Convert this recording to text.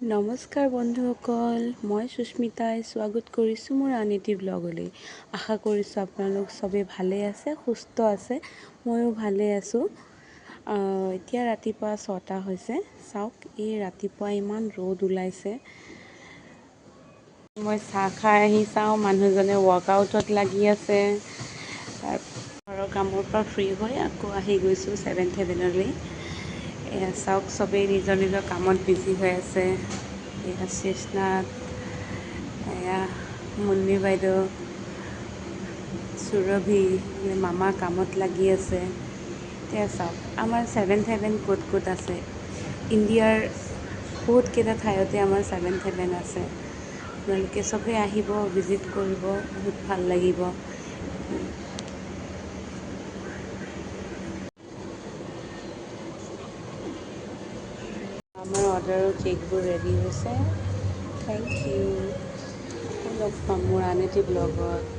নমস্কাৰ বন্ধুসকল, মই সুস্মিতাই স্বাগত কৰিছোঁ মোৰ আন এটি ব্লগলৈ। আশা কৰিছোঁ আপোনালোক চবেই ভালে আছে, সুস্থ আছে। ময়ো ভালে আছোঁ। এতিয়া ৰাতিপুৱা 6টা হৈছে। চাওক, এই ৰাতিপুৱা ইমান ৰ'দ ওলাইছে। মই চাহ খাই আহি চাওঁ মানুহজনে ৱৰ্কআউটত লাগি আছে। ঘৰৰ কামৰ পৰা ফ্ৰী হৈ আকৌ আহি গৈছোঁ 7th হেভেনলৈ। এয়া চাওক, চবেই নিজৰ নিজৰ কামত বিজি হৈ আছে। এয়া চেষ্টাত, এয়া মুন্নি বাইদেউ, সুৰভি, মামা কামত লাগি আছে। এতিয়া চাওক, আমাৰ 7th হেভেন ক'ত ক'ত আছে। ইণ্ডিয়াৰ বহুতকেইটা ঠাইতে আমাৰ 7th হেভেন আছে। আপোনালোকে চবেই আহিব, ভিজিট কৰিব, বহুত ভাল লাগিব। আমাৰ অৰ্ডাৰৰ কেকবোৰ ৰেডি হৈছে। Thank you. আকৌ লগ পাম মোৰ আন এটি ব্লগত।